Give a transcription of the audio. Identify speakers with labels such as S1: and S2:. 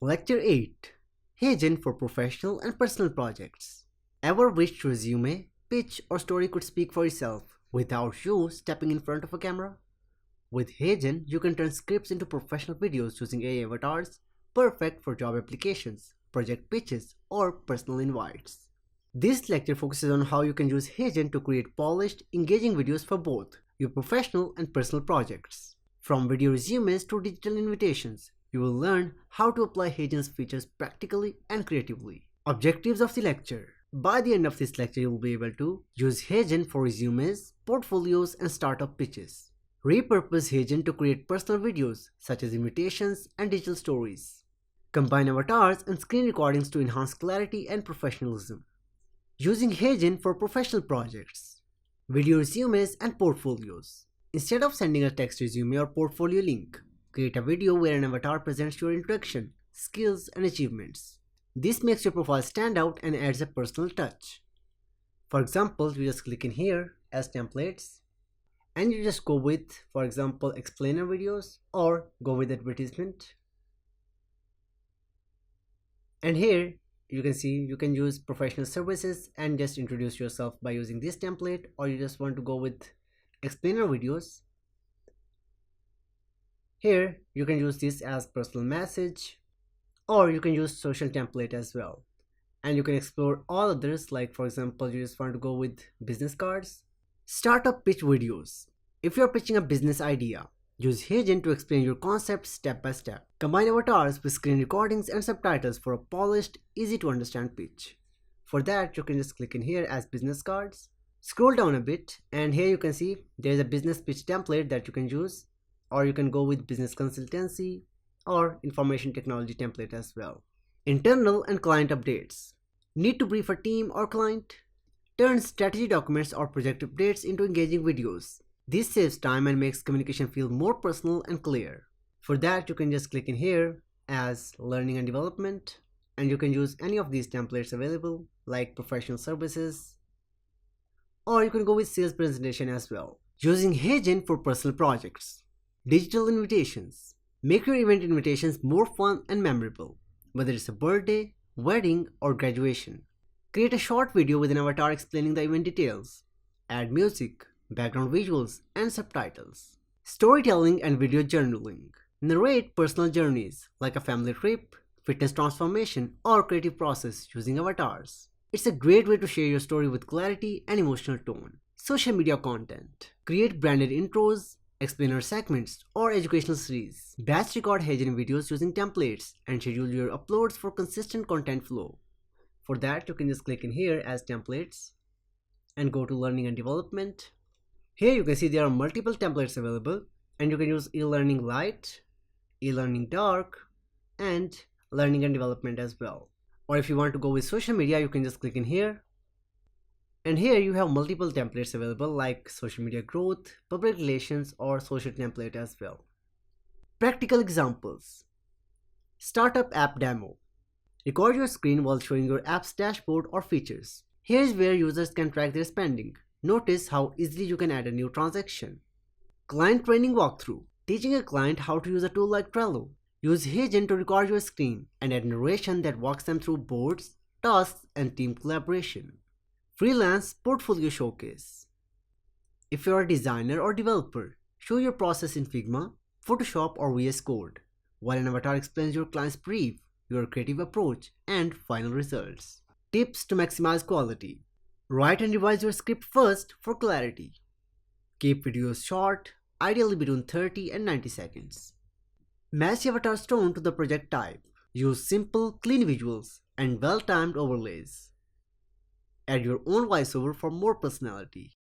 S1: Lecture 8, HeyGen for Professional and Personal Projects. Ever wished your resume, pitch or story could speak for itself without you stepping in front of a camera? With HeyGen, you can turn scripts into professional videos using AI avatars, perfect for job applications, project pitches, or personal invites. This lecture focuses on how you can use HeyGen to create polished, engaging videos for both your professional and personal projects. From video resumes to digital invitations, you will learn how to apply HeyGen's features practically and creatively. Objectives of the lecture. By the end of this lecture, you will be able to use HeyGen for resumes, portfolios, and startup pitches. Repurpose HeyGen to create personal videos such as invitations and digital stories. Combine avatars and screen recordings to enhance clarity and professionalism. Using HeyGen for professional projects. Video resumes and portfolios. Instead of sending a text resume or portfolio link, create a video where an avatar presents your introduction, skills, and achievements. This makes your profile stand out and adds a personal touch. For example, you just click in here as templates and you just go with, for example, explainer videos or go with advertisement. And here you can see you can use professional services and just introduce yourself by using this template, or you just want to go with explainer videos. Here you can use this as personal message, or you can use social template as well. And you can explore all others, like for example you just want to go with business cards. Startup pitch videos. If you're pitching a business idea, use HeyGen to explain your concept step by step. Combine avatars with screen recordings and subtitles for a polished, easy to understand pitch. For that, you can just click in here as business cards. Scroll down a bit and here you can see there's a business pitch template that you can use, or you can go with business consultancy or information technology template as well. Internal and client updates. Need to brief a team or client? Turn strategy documents or project updates into engaging videos. This saves time and makes communication feel more personal and clear. For that, you can just click in here as learning and development, and you can use any of these templates available like professional services, or you can go with sales presentation as well. Using HeyGen for personal projects. Digital invitations. Make your event invitations more fun and memorable, whether it's a birthday, wedding, or graduation. Create a short video with an avatar explaining the event details. Add music, background visuals, and subtitles. Storytelling and video journaling. Narrate personal journeys like a family trip, fitness transformation, or creative process using avatars. It's a great way to share your story with clarity and emotional tone. Social media content. Create branded intros, explainer segments, or educational series. Batch record HeyGen videos using templates and schedule your uploads for consistent content flow. For that, you can just click in here as templates and go to learning and development. Here you can see there are multiple templates available, and you can use e-learning light, e-learning dark, and learning and development as well. Or if you want to go with social media, you can just click in here. And here you have multiple templates available like social media growth, public relations, or social template as well. Practical examples. Startup app demo. Record your screen while showing your app's dashboard or features. Here is where users can track their spending. Notice how easily you can add a new transaction. Client training walkthrough. Teaching a client how to use a tool like Trello. Use HeyGen to record your screen and add narration that walks them through boards, tasks, and team collaboration. Freelance portfolio showcase. If you are a designer or developer, show your process in Figma, Photoshop, or VS Code, while an avatar explains your client's brief, your creative approach, and final results. Tips to maximize quality. Write and revise your script first for clarity. Keep videos short, ideally between 30 and 90 seconds. Match the avatar's tone to the project type. Use simple, clean visuals and well-timed overlays. Add your own voiceover for more personality.